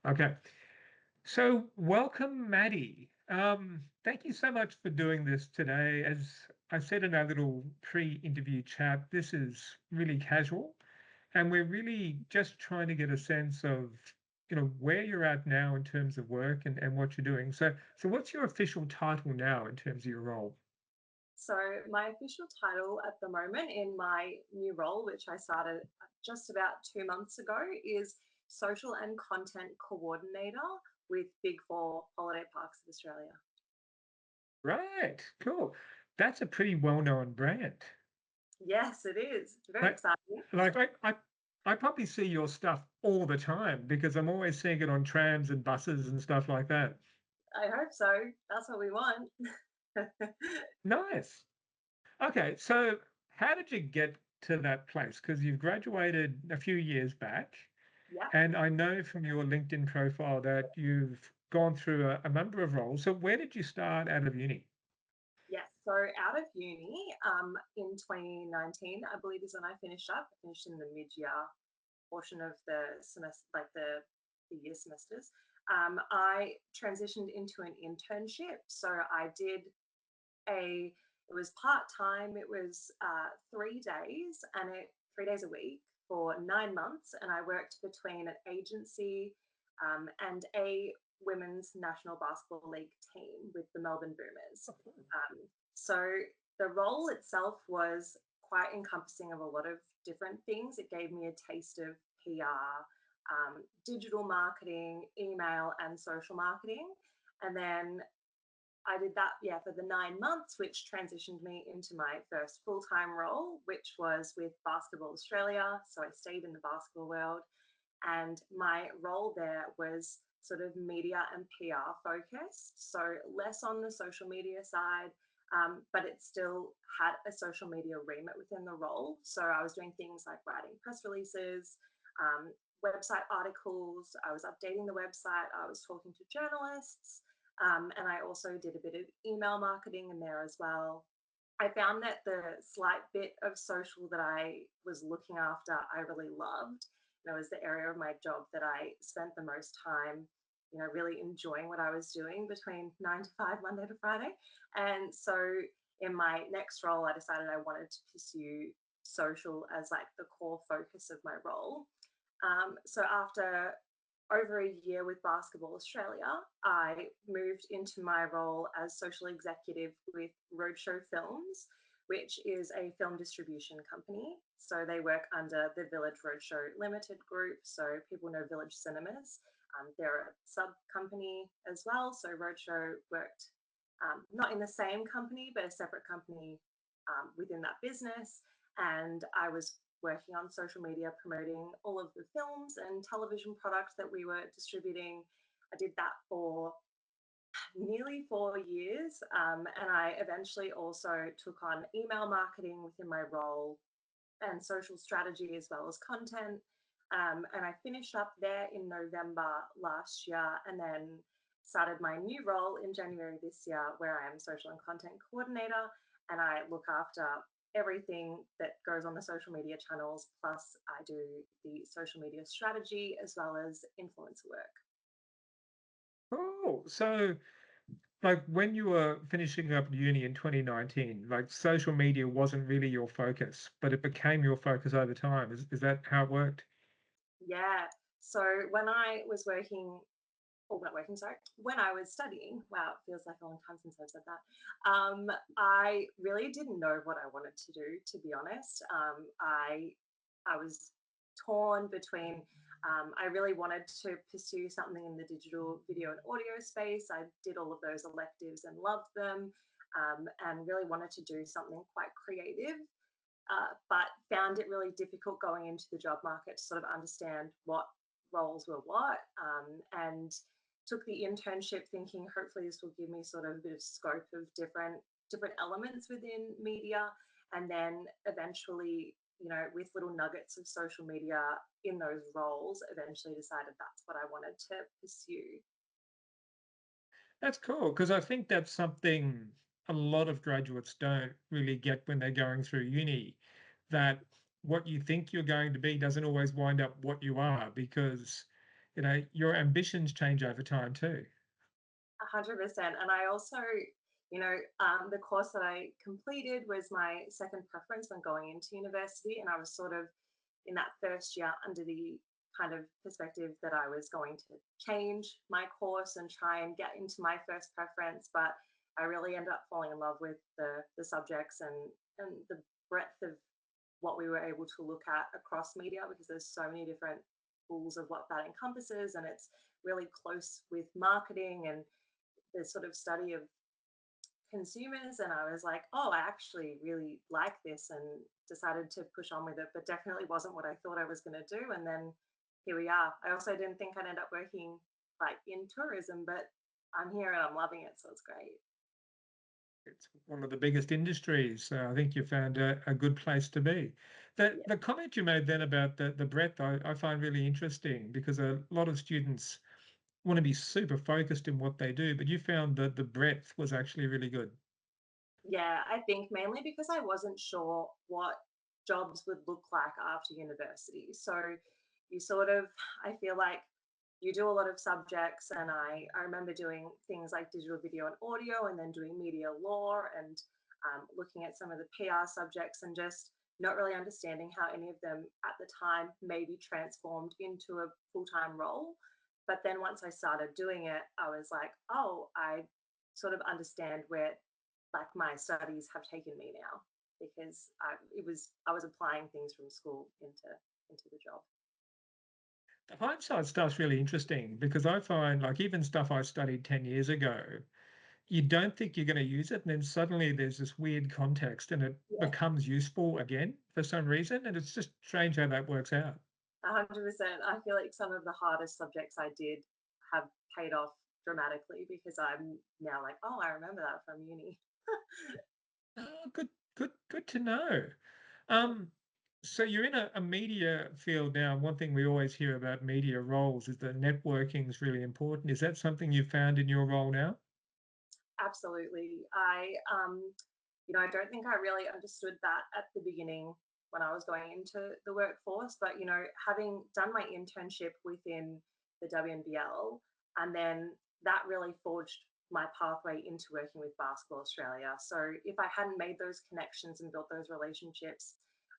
Okay. So, welcome, Maddie. Thank you so much for doing this today. As I said in our little pre-interview chat, this is really casual, and we're really just trying to get a sense of, where you're at now in terms of work and what you're doing. So what's your official title now in terms of your role? So, my official title at the moment in my new role, which I started just about 2 months ago, is Social and Content Coordinator with Big Four Holiday Parks of Australia. Right. Cool. That's a pretty well-known brand. Yes, it is. Very Like, exciting. like I probably see your stuff all the time because I'm always seeing it on trams and buses and stuff like that. I hope so. That's what we want. Nice. Okay, so how did you get to that place? Because you've graduated a few years back, Yeah. and I know from your LinkedIn profile that you've gone through a number of roles. So where did you start out of uni? Yes. So, out of uni in 2019, I believe is when I finished up. I finished in the mid year portion of the semester, like the year semesters. I transitioned into an internship. So I did it was part time. It was 3 days and 3 days a week for 9 months. And I worked between an agency and a women's national basketball league team with the Melbourne Boomers. Um, so the role itself was quite encompassing of a lot of different things. It gave me a taste of PR, digital marketing, email, and social marketing. And then I did that, yeah, for the 9 months, which transitioned me into my first full time role, which was with Basketball Australia. So I stayed in the basketball world, and my role there was sort of media and PR focused. So less on the social media side, but it still had a social media remit within the role. So I was doing things like writing press releases, um, website articles, I was updating the website, I was talking to journalists. And I also did a bit of email marketing in there as well. I found that the slight bit of social that I was looking after, I really loved. And it was the area of my job that I spent the most time, really enjoying what I was doing between 9 to 5, Monday to Friday. And so in my next role, I decided I wanted to pursue social as like the core focus of my role. So after over a year with Basketball Australia, I moved into my role as social executive with Roadshow Films, which is a film distribution company. So they work under the Village Roadshow Limited Group. So people know Village Cinemas. They're a sub company as well. So Roadshow worked not in the same company, but a separate company within that business. And I was working on social media promoting all of the films and television products that we were distributing. I did that for nearly 4 years. And I eventually also took on email marketing within my role and social strategy as well as content. And I finished up there in November last year and then started my new role in January this year, where I am social and content coordinator and I look after everything that goes on the social media channels. Plus, I do the social media strategy as well as influencer work. Oh, so like when you were finishing up uni in 2019, like social media wasn't really your focus, but it became your focus over time. Is that how it worked? Yeah. So when I was working or not working, sorry, when I was studying, wow, it feels like a long time since I've said that. I really didn't know what I wanted to do, to be honest. I was torn between. I really wanted to pursue something in the digital video and audio space. I did all of those electives and loved them, and really wanted to do something quite creative. But found it really difficult going into the job market to sort of understand what roles were what, and took the internship thinking hopefully this will give me sort of a bit of scope of different elements within media, and then eventually, with little nuggets of social media in those roles, eventually decided that's what I wanted to pursue. That's cool because I think that's something a lot of graduates don't really get when they're going through uni, that what you think you're going to be doesn't always wind up what you are because your ambitions change over time too. 100%. And I also, the course that I completed was my second preference when going into university. And I was sort of in that first year under the kind of perspective that I was going to change my course and try and get into my first preference. But I really ended up falling in love with the subjects and the breadth of what we were able to look at across media, because there's so many different tools of what that encompasses, and it's really close with marketing and the sort of study of consumers. And I was like, oh, I actually really like this, and decided to push on with it, but definitely wasn't what I thought I was going to do. And then here we are. I also didn't think I'd end up working like in tourism, but I'm here and I'm loving it, so it's great. It's one of the biggest industries. So I think you found a good place to be. The Yeah. the comment you made then about the breadth, I find really interesting because a lot of students want to be super focused in what they do, but you found that the breadth was actually really good. Yeah, I think mainly because I wasn't sure what jobs would look like after university. So you sort of, I feel like you do a lot of subjects, and I remember doing things like digital video and audio, and then doing media law, and looking at some of the PR subjects, and just not really understanding how any of them at the time may be transformed into a full-time role. But then once I started doing it, I was like, oh, I sort of understand where like my studies have taken me now, because I was applying things from school into the job. The hindsight stuff's really interesting because I find like even stuff I studied 10 years ago, you don't think you're going to use it. And then suddenly there's this weird context and it Yeah, becomes useful again for some reason. And it's just strange how that works out. 100%. I feel like some of the hardest subjects I did have paid off dramatically, because I'm now like, oh, I remember that from uni. Oh, good to know. Um, so you're in a media field now. And one thing we always hear about media roles is that networking is really important. Is that something you found in your role now? Absolutely. I don't think I really understood that at the beginning when I was going into the workforce. But having done my internship within the WNBL, and then that really forged my pathway into working with Basketball Australia. So if I hadn't made those connections and built those relationships,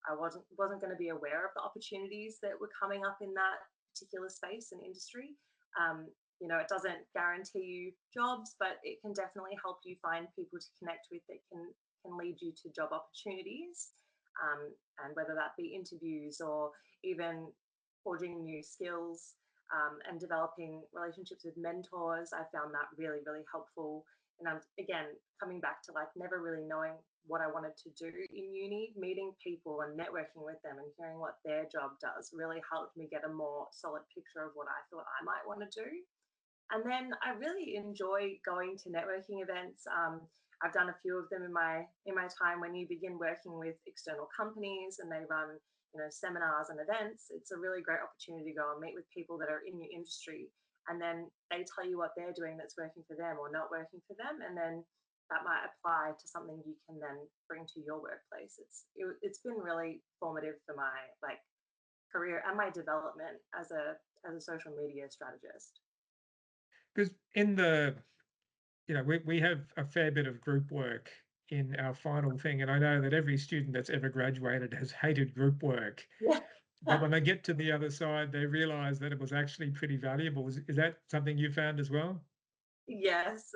I wasn't going to be aware of the opportunities that were coming up in that particular space and industry. Um, it doesn't guarantee you jobs, but it can definitely help you find people to connect with that can lead you to job opportunities, and whether that be interviews or even forging new skills, and developing relationships with mentors. I found that really, really helpful. And again, coming back to like never really knowing what I wanted to do in uni, meeting people and networking with them and hearing what their job does really helped me get a more solid picture of what I thought I might want to do. And then I really enjoy going to networking events. I've done a few of them in my time. When you begin working with external companies and they run, seminars and events, it's a really great opportunity to go and meet with people that are in your industry, and then they tell you what they're doing that's working for them or not working for them, and then that might apply to something you can then bring to your workplace. It's been really formative for my like career and my development as a social media strategist. Because we have a fair bit of group work in our final thing. And I know that every student that's ever graduated has hated group work. Yeah. But when they get to the other side, they realize that it was actually pretty valuable. Is that something you found as well? Yes,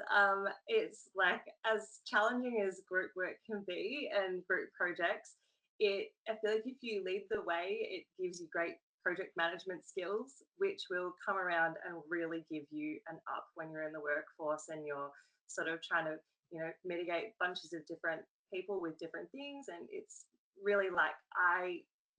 it's like as challenging as group work can be and group projects. I feel like if you lead the way, it gives you great project management skills, which will come around and really give you an up when you're in the workforce and you're sort of trying to, mitigate bunches of different people with different things. And it's really like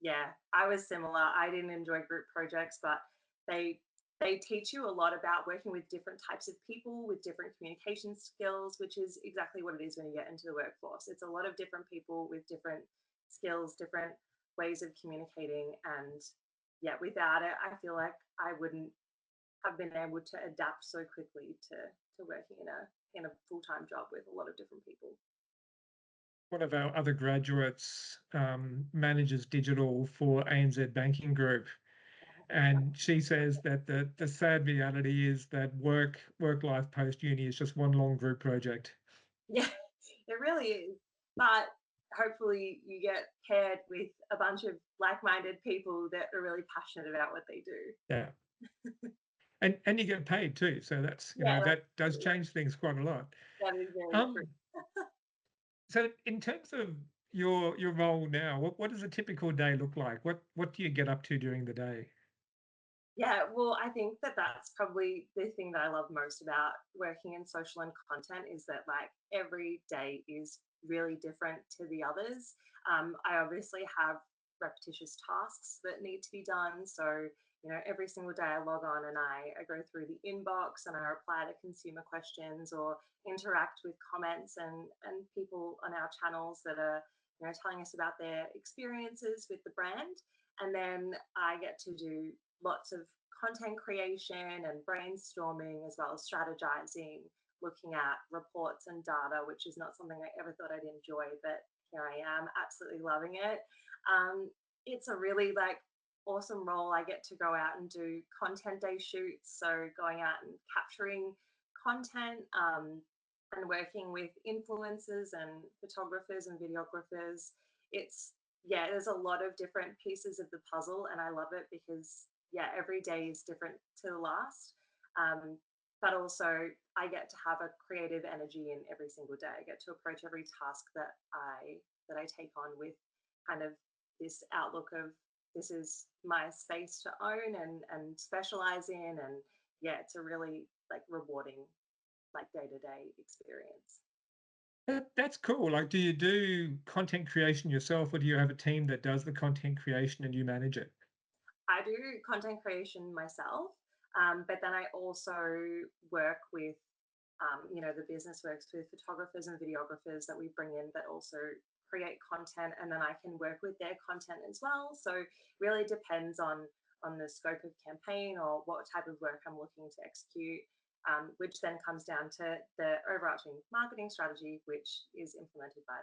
yeah, I was similar. I didn't enjoy group projects, but they they teach you a lot about working with different types of people with different communication skills, which is exactly what it is when you get into the workforce. It's a lot of different people with different skills, different ways of communicating. And yeah, without it, I feel like I wouldn't have been able to adapt so quickly to working in a full-time job with a lot of different people. One of our other graduates manages digital for ANZ Banking Group. And she says that the sad reality is that work life post uni is just one long group project. Yeah, it really is. But hopefully, you get paired with a bunch of like minded people that are really passionate about what they do. Yeah. And you get paid too. So that's, Yeah, that's that does true. change things quite a lot. That is very true. Um, so in terms of your role now, what does a typical day look like? What do you get up to during the day? Yeah, well, I think that that's probably the thing that I love most about working in social and content is that like every day is really different to the others. I obviously have repetitious tasks that need to be done. So, every single day I log on and I go through the inbox and I reply to consumer questions or interact with comments and people on our channels that are, telling us about their experiences with the brand. And then I get to do lots of content creation and brainstorming, as well as strategizing, looking at reports and data, which is not something I ever thought I'd enjoy, but here I am, absolutely loving it. It's a really like awesome role. I get to go out and do content day shoots, so going out and capturing content, and working with influencers and photographers and videographers. It's Yeah, there's a lot of different pieces of the puzzle, and I love it because yeah, every day is different to the last. Um, but also, I get to have a creative energy in every single day. I get to approach every task that I take on with kind of this outlook of this is my space to own and specialize in, and yeah, it's a really like rewarding like day to day experience. That's cool. Like, do you do content creation yourself, or do you have a team that does the content creation and you manage it? I do content creation myself, but then I also work with, the business works with photographers and videographers that we bring in that also create content, and then I can work with their content as well. So really depends on the scope of campaign or what type of work I'm looking to execute, which then comes down to the overarching marketing strategy, which is implemented by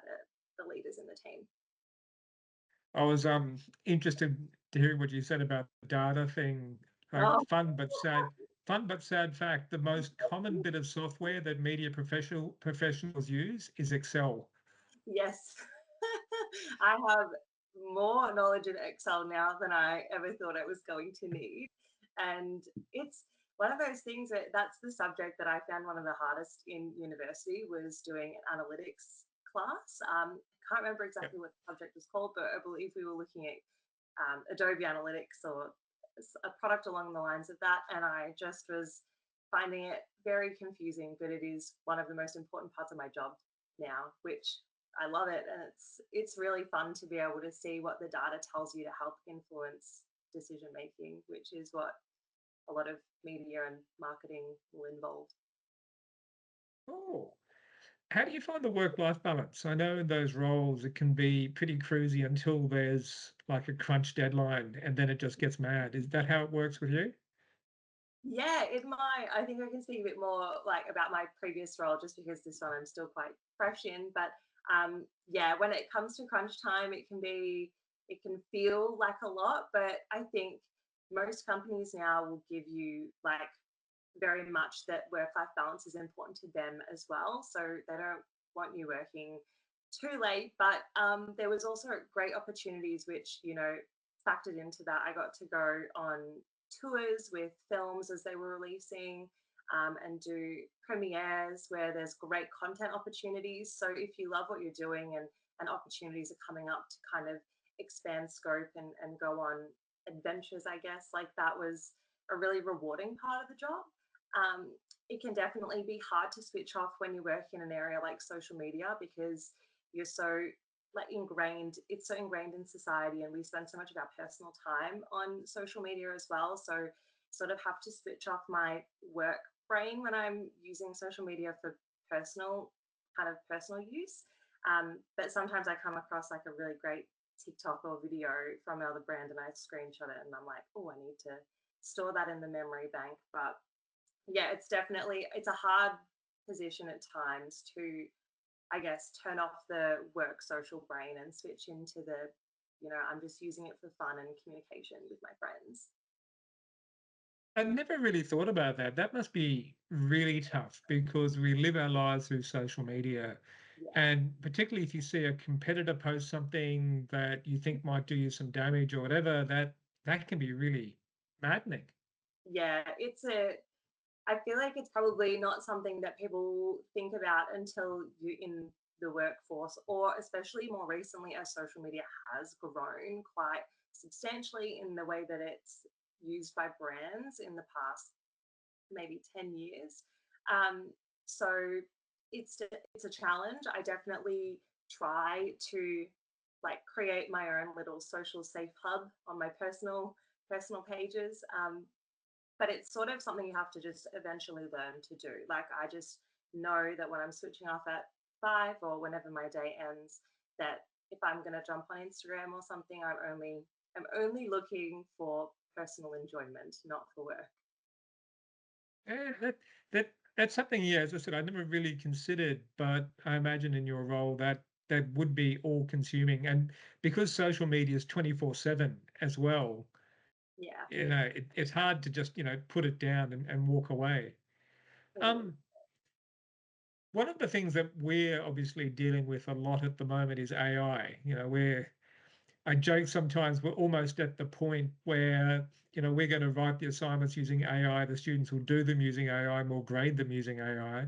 the leaders in the team. I was interested to hear what you said about the data thing. Like, Oh, fun but sad fact, the most common bit of software that media professionals use is Excel. yes. I have more knowledge in Excel now than I ever thought I was going to need. And it's one of those things that's the subject that I found one of the hardest in university was doing an analytics class. I can't remember Yeah. exactly what the subject was called, but I believe we were looking at Adobe Analytics or a product along the lines of that. And I just was finding it very confusing, but it is one of the most important parts of my job now, which I love it. And it's really fun to be able to see what the data tells you to help influence decision making, which is what a lot of media and marketing will involve. Oh, how do you find the work-life balance? I know in those roles it can be pretty cruisy until there's like a crunch deadline and then it just gets mad. Is that how it works with you? Yeah, I think I can speak a bit more like about my previous role just because this one I'm still quite fresh in. But yeah, when it comes to crunch time, it can feel like a lot, but I think most companies now will give you like very much that work-life balance is important to them as well. So they don't want you working too late. But there was also great opportunities which, factored into that. I got to go on tours with films as they were releasing, and do premieres where there's great content opportunities. So if you love what you're doing and opportunities are coming up to kind of expand scope and go on adventures, I guess, like that was a really rewarding part of the job. um, it can definitely be hard to switch off when you work in an area like social media because you're so like ingrained it's so ingrained in society, and we spend so much of our personal time on social media as well. So sort of have to switch off my work brain when I'm using social media for personal use. But sometimes I come across like a really great TikTok or video from another brand and I screenshot it and I'm like, oh, I need to store that in the memory bank. But yeah, it's a hard position at times to, I guess, turn off the work social brain and switch into I'm just using it for fun and communication with my friends. I never really thought about that. That must be really tough because we live our lives through social media. Yeah. And particularly if you see a competitor post something that you think might do you some damage or whatever, that can be really maddening. Yeah, I feel like it's probably not something that people think about until you're in the workforce, or especially more recently as social media has grown quite substantially in the way that it's used by brands in the past maybe 10 years. Um, so it's a challenge. I definitely try to like create my own little social safe hub on my personal pages. But it's sort of something you have to just eventually learn to do. Like I just know that when I'm switching off at 5 or whenever my day ends, that if I'm going to jump on Instagram or something, I'm only looking for personal enjoyment, not for work. That's something, yeah, as I said, I never really considered, but I imagine in your role that would be all consuming. And because social media is 24/7 as well, Yeah, it's hard to just, put it down and walk away. it is. Um, One of the things that we're obviously dealing with a lot at the moment is AI. Where I joke sometimes we're almost at the point where, we're going to write the assignments using AI, the students will do them using AI, and we'll grade them using AI.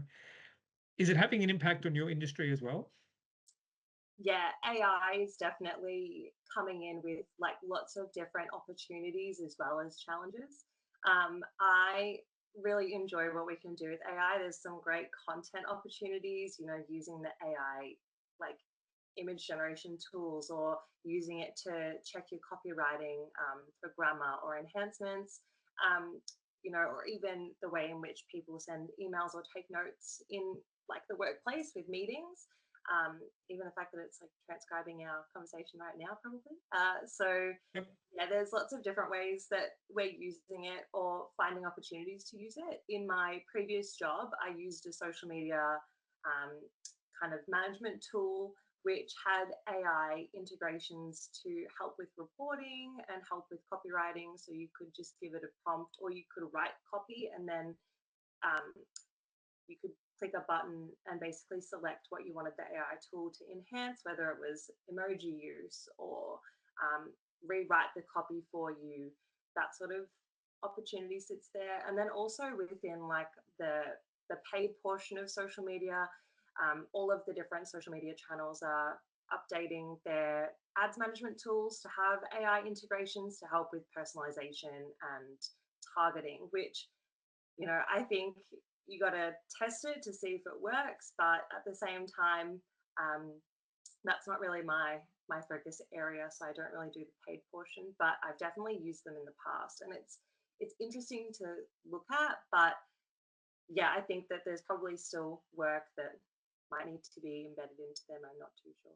Is it having an impact on your industry as well? Yeah, AI is definitely coming in with like lots of different opportunities as well as challenges. I really enjoy what we can do with AI. There's some great content opportunities, using the AI like image generation tools or using it to check your copywriting for grammar or enhancements, or even the way in which people send emails or take notes in like the workplace with meetings. Even the fact that it's like transcribing our conversation right now, probably. So Yep. yeah, there's lots of different ways that we're using it or finding opportunities to use it. In my previous job, I used a social media um, kind of management tool which had AI integrations to help with reporting and help with copywriting. So you could just give it a prompt or you could write copy and then um, you could click a button and basically select what you wanted the AI tool to enhance, whether it was emoji use or rewrite the copy for you. That sort of opportunity sits there. And then also within like the paid portion of social media, all of the different social media channels are updating their ads management tools to have AI integrations to help with personalization and targeting, which I think you got to test it to see if it works, but at the same time, um, that's not really my focus area, so I don't really do the paid portion. But I've definitely used them in the past, and it's interesting to look at. But yeah, I think that there's probably still work that might need to be embedded into them. I'm not too sure.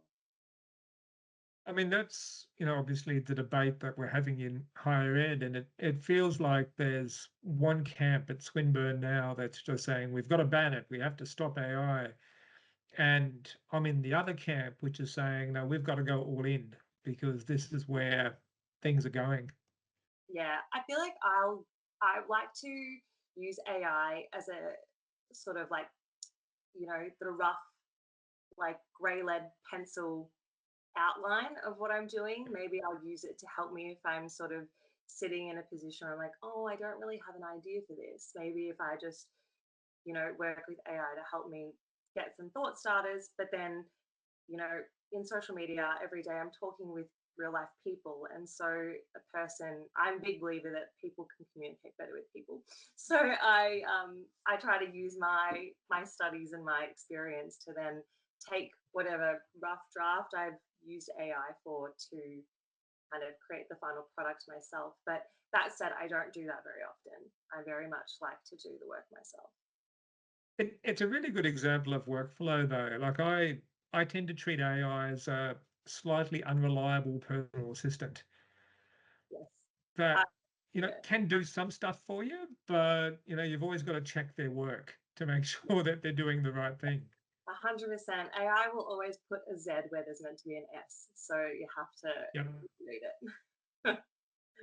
I mean, that's, obviously the debate that we're having in higher ed, and it feels like there's one camp at Swinburne now that's just saying we've got to ban it, we have to stop AI. And I'm in the other camp, which is saying, no, we've got to go all in because this is where things are going. Yeah, I feel like I like to use AI as a sort of like the rough like grey lead pencil outline of what I'm doing. Maybe I'll use it to help me if I'm sort of sitting in a position where I'm like, oh, I don't really have an idea for this. Maybe if I just, work with AI to help me get some thought starters. But then, you know, in social media every day, I'm talking with real life people. And so I'm a big believer that people can communicate better with people. So I try to use my studies and my experience to then take whatever rough draft I've used AI for to kind of create the final product myself. But that said, I don't do that very often. I very much like to do the work myself. It's a really good example of workflow, though. Like I tend to treat AI as a slightly unreliable personal assistant Yes. Uh, that, yeah. can do some stuff for you, but, you've always got to check their work to make sure that they're doing the right thing. 100%. AI will always put a Z where there's meant to be an S. So you have to Yep. read it.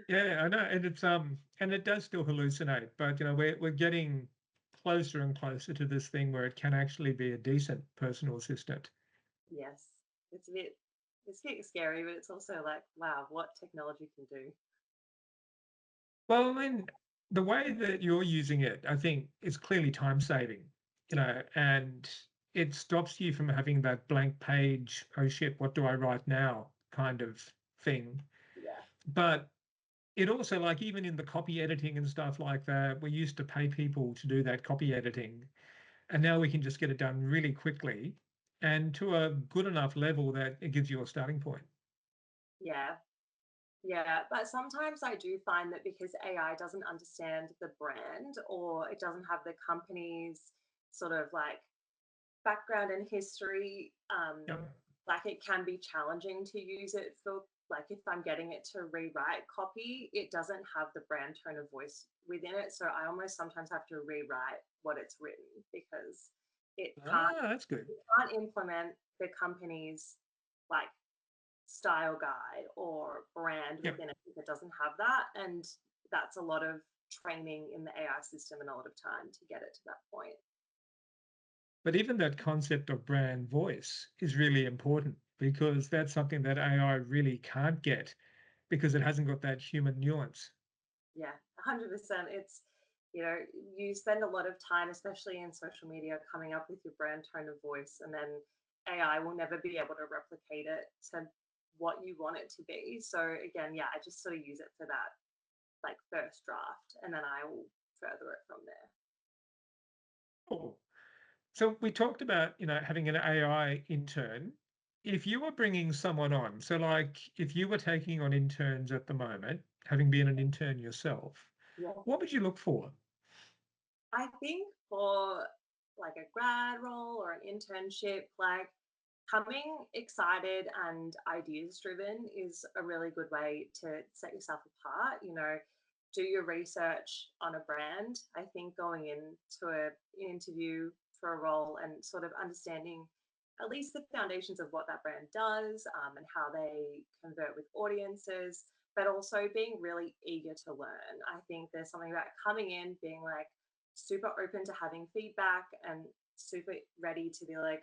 Yeah, I know, and it does still hallucinate, but we're getting closer and closer to this thing where it can actually be a decent personal assistant. Yes, it's a bit it's a bit scary, but it's also like, wow, what technology can do. Well, I mean, the way that you're using it, I think, is clearly time saving, Yeah, and it stops you from having that blank page, oh shit, what do I write now kind of thing. yeah, But it also, like, even in the copy editing and stuff like that, we used to pay people to do that copy editing, and now we can just get it done really quickly and to a good enough level that it gives you a starting point. yeah. Yeah, but sometimes I do find that because AI doesn't understand the brand or it doesn't have the company's sort of like background and history, Yep. like it can be challenging to use it for like if I'm getting it to rewrite copy, it doesn't have the brand tone of voice within it. So I almost sometimes have to rewrite what it's written because it can't Ah, that's good. it can't implement the company's like style guide or brand Yep. within it if it doesn't have that. And that's a lot of training in the AI system and a lot of time to get it to that point. But even that concept of brand voice is really important because that's something that AI really can't get because it hasn't got that human nuance. Yeah, 100%. It's, you know, you spend a lot of time, especially in social media, coming up with your brand tone of voice, and then AI will never be able to replicate it to what you want it to be. So again, yeah, I just sort of use it for that like first draft, and then I will further it from there. Cool. So we talked about, having an AI intern. If you were bringing someone on, so like if you were taking on interns at the moment, having been an intern yourself, Yeah. what would you look for? I think for like a grad role or an internship, like coming excited and ideas driven is a really good way to set yourself apart. You know, do your research on a brand. I think going into an interview for a role and sort of understanding at least the foundations of what that brand does and how they convert with audiences, but also being really eager to learn. I think there's something about coming in, being like super open to having feedback and super ready to be like,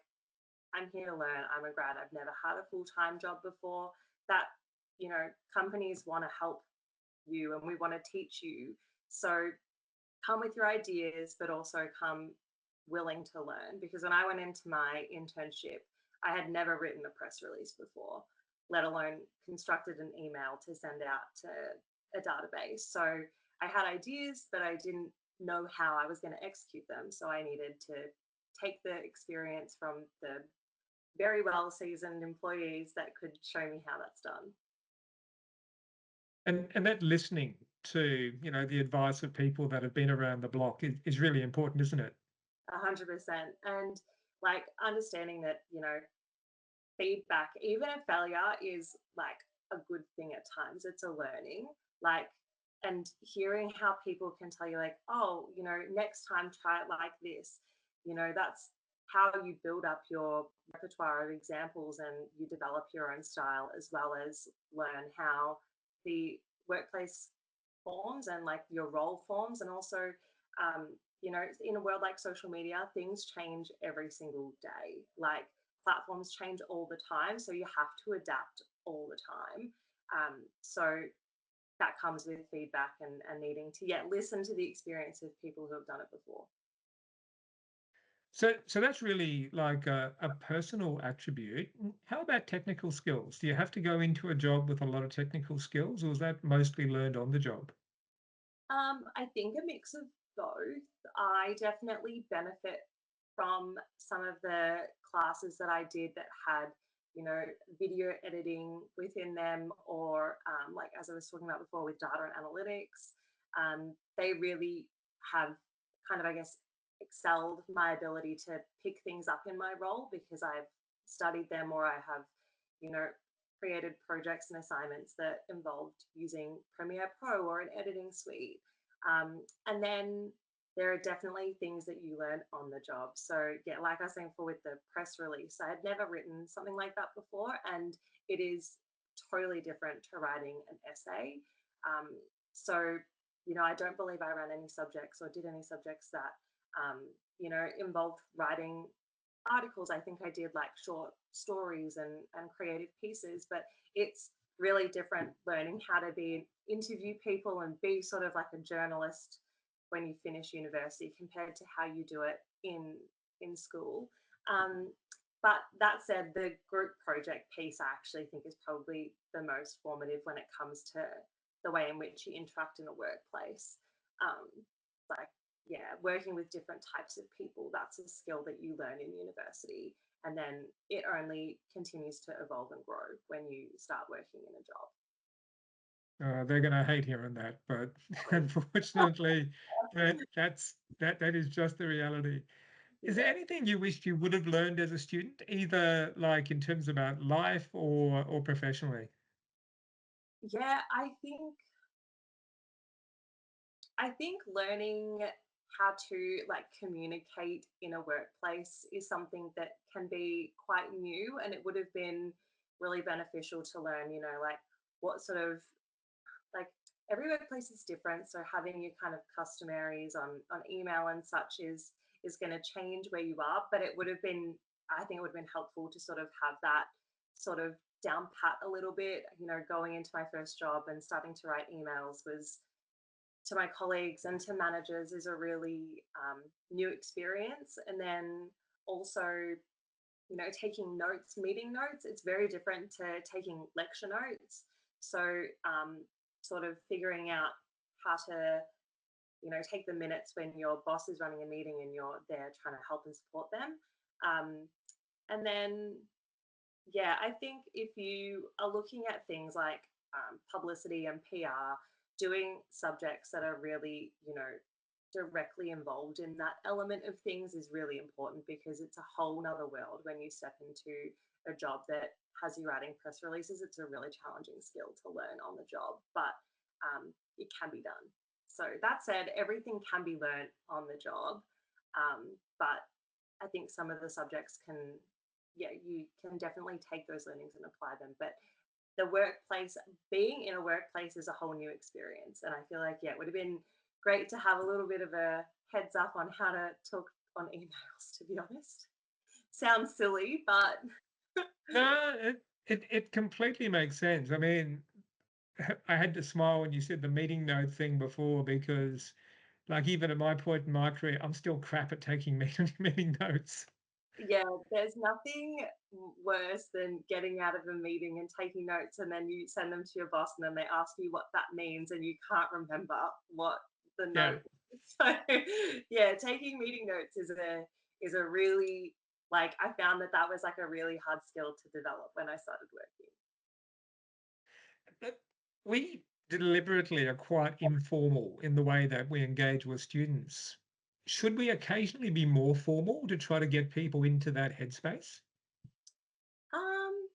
I'm here to learn. I'm a grad. I've never had a full time job before. That, companies want to help you and we want to teach you. So come with your ideas, but also come willing to learn. Because when I went into my internship, I had never written a press release before, let alone constructed an email to send out to a database. So I had ideas, but I didn't know how I was going to execute them. So I needed to take the experience from the very well seasoned employees that could show me how that's done. And that listening to, the advice of people that have been around the block is really important, isn't it? 100%. And like understanding that, feedback, even a failure, is like a good thing at times. It's a learning. Like, and hearing how people can tell you, like, oh, next time try it like this, that's how you build up your repertoire of examples and you develop your own style as well as learn how the workplace forms and like your role forms. And also, um, in a world like social media, things change every single day. Like, platforms change all the time, so you have to adapt all the time. So that comes with feedback and needing to listen to the experience of people who have done it before. So that's really like a personal attribute. How about technical skills? Do you have to go into a job with a lot of technical skills, or is that mostly learned on the job? I think a mix of both. I definitely benefit from some of the classes that I did that had, video editing within them, or like as I was talking about before with data and analytics. They really have kind of, I guess, excelled my ability to pick things up in my role because I've studied them or I have, you know, created projects and assignments that involved using Premiere Pro or an editing suite. And then there are definitely things that you learn on the job. So, yeah, like I was saying before with the press release, I had never written something like that before. And it is totally different to writing an essay. Um, so, I don't believe I ran any subjects or did any subjects that, involved writing articles. I think I did like short stories and creative pieces, but it's really different learning how to interview people and be sort of like a journalist when you finish university compared to how you do it in school. Um, but that said, the group project piece I actually think is probably the most formative when it comes to the way in which you interact in a workplace. Um, like, yeah, working with different types of people, that's a skill that you learn in university. And then it only continues to evolve and grow when you start working in a job. They're going to hate hearing that, but unfortunately, that is just the reality. Is there Yeah. anything you wished you would have learned as a student, either like in terms about life or professionally? Yeah, I think learning how to like communicate in a workplace is something that can be quite new, and it would have been really beneficial to learn, like what sort of like every workplace is different, so having your kind of customaries on email and such is going to change where you are, but it would have been, I think it would have been helpful to sort of have that sort of down pat a little bit. Going into my first job and starting to write emails was to my colleagues and to managers is a really new experience. And then also, taking notes, meeting notes, it's very different to taking lecture notes. So, sort of figuring out how to, take the minutes when your boss is running a meeting and you're there trying to help and support them. And then yeah, I think if you are looking at things like publicity and PR, doing subjects that are really, directly involved in that element of things is really important, because it's a whole nother world when you step into a job that has you writing press releases. It's a really challenging skill to learn on the job, but it can be done. So that said, everything can be learned on the job, but I think some of the subjects can, yeah, you can definitely take those learnings and apply them. But the workplace, being in a workplace is a whole new experience. And I feel like, yeah, it would have been great to have a little bit of a heads up on how to talk on emails, to be honest. Sounds silly, but No, it completely makes sense. I mean, I had to smile when you said the meeting note thing before because, like, even at my point in my career, I'm still crap at taking meeting notes. yeah, there's nothing worse than getting out of a meeting and taking notes, and then you send them to your boss, and then they ask you what that means, and you can't remember what the Yeah. note is. So, yeah, taking meeting notes is a really, like, I found that was like a really hard skill to develop when I started working. But we deliberately are quite informal in the way that we engage with students. Should we occasionally be more formal to try to get people into that headspace? Um,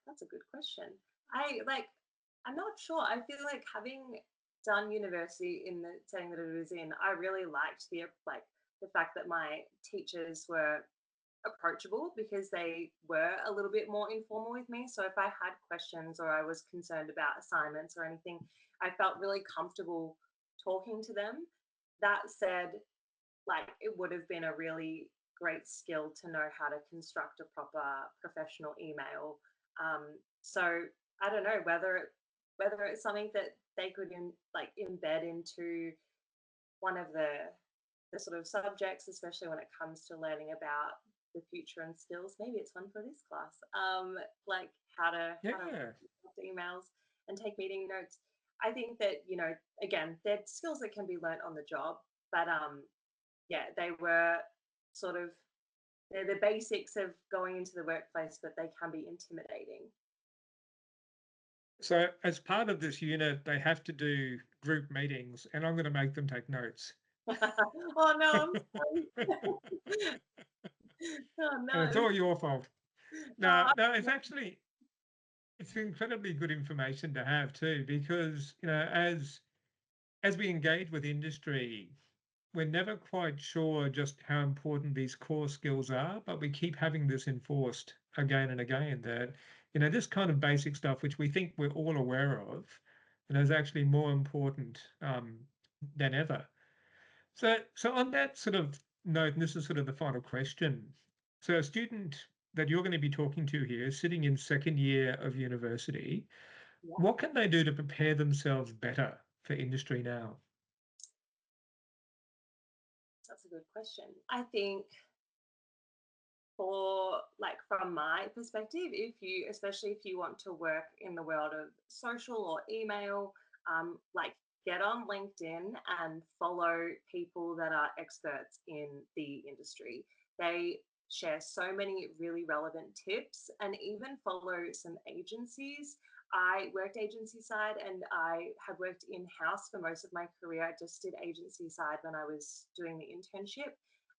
That's a good question. I like, I'm not sure. I feel like having done university in the setting that it was in, I really liked the fact that my teachers were approachable, because they were a little bit more informal with me. So if I had questions or I was concerned about assignments or anything, I felt really comfortable talking to them. That said, like, it would have been a really great skill to know how to construct a proper professional email. So I don't know whether it's something that they could embed into one of the sort of subjects, especially when it comes to learning about the future and skills. Maybe it's one for this class. Like how to Yeah. write emails and take meeting notes. I think that, again, they're skills that can be learnt on the job, but yeah, they were sort of, they're the basics of going into the workplace, but they can be intimidating. So, as part of this unit, they have to do group meetings, and I'm going to make them take notes. Oh no, I'm And sorry. Oh it's no. all your fault. No, Oh, no, it's incredibly good information to have too, because as we engage with industry, we're never quite sure just how important these core skills are, but we keep having this enforced again and again that This kind of basic stuff, which we think we're all aware of, is actually more important than ever. So on that sort of note, and this is sort of the final question. So a student that you're going to be talking to here is sitting in second year of university. Yeah, What can they do to prepare themselves better for industry now? that's a good question. I think for like from my perspective, if you especially if you want to work in the world of social or email, like get on LinkedIn and follow people that are experts in the industry. They share so many really relevant tips, and even follow some agencies. I worked agency side and I had worked in house for most of my career. I just did agency side when I was doing the internship,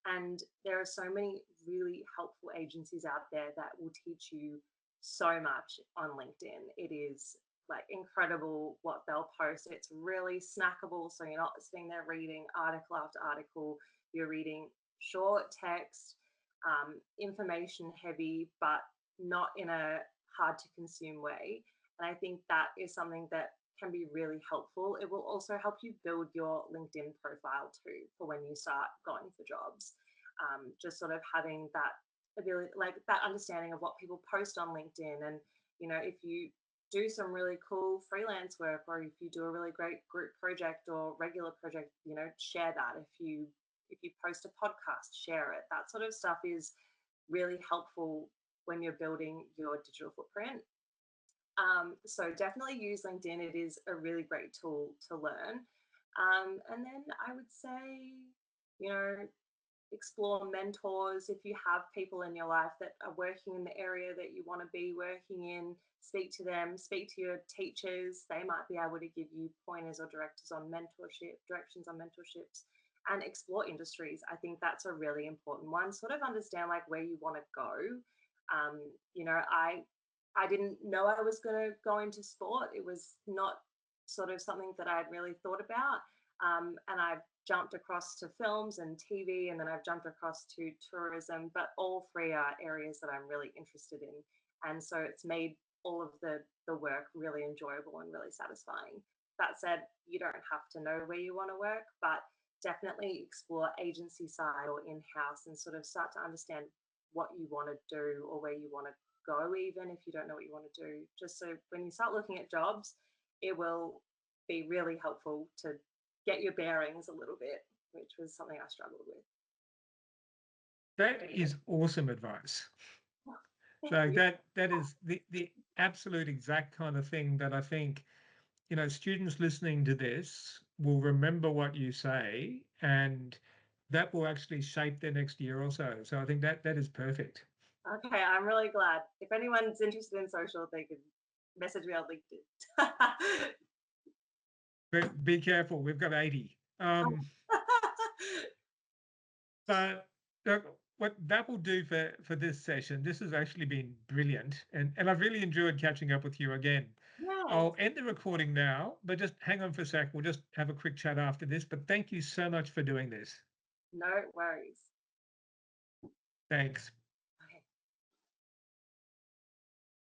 and there are so many really helpful agencies out there that will teach you so much on LinkedIn. It is like incredible what they'll post. It's really snackable. So you're not sitting there reading article after article, you're reading short text, information heavy, but not in a hard to consume way. And I think that is something that can be really helpful. It will also help you build your LinkedIn profile too for when you start going for jobs. Just sort of having that ability, like that understanding of what people post on LinkedIn. And, if you do some really cool freelance work, or if you do a really great group project or regular project, share that. If you post a podcast, share it. That sort of stuff is really helpful when you're building your digital footprint. So definitely use LinkedIn. It is a really great tool to learn. And then I would say, you know, explore mentors. If you have people in your life that are working in the area that you want to be working in, speak to them, speak to your teachers. They might be able to give you pointers or directions on mentorships, and explore industries. I think that's a really important one. Sort of understand like where you want to go. Um, I didn't know I was going to go into sport. It was not sort of something that I'd really thought about. And I've jumped across to films and TV, and then I've jumped across to tourism, but all three are areas that I'm really interested in. And so it's made all of the work really enjoyable and really satisfying. That said, you don't have to know where you want to work, but definitely explore agency side or in-house and sort of start to understand what you want to do or where you want to go, even if you don't know what you want to do. Just so when you start looking at jobs, it will be really helpful to get your bearings a little bit, which was something I struggled with. That is awesome advice. Thank So you. that is the absolute exact kind of thing that I think, students listening to this will remember what you say, and that will actually shape their next year or so. So I think that is perfect. Okay, I'm really glad. If anyone's interested in social, they can message me on LinkedIn. But be careful, we've got 80. But look, what that will do for this session, this has actually been brilliant, and I've really enjoyed catching up with you again. Yes, I'll end the recording now, but just hang on for a sec. We'll just have a quick chat after this. But thank you so much for doing this. no worries. Thanks.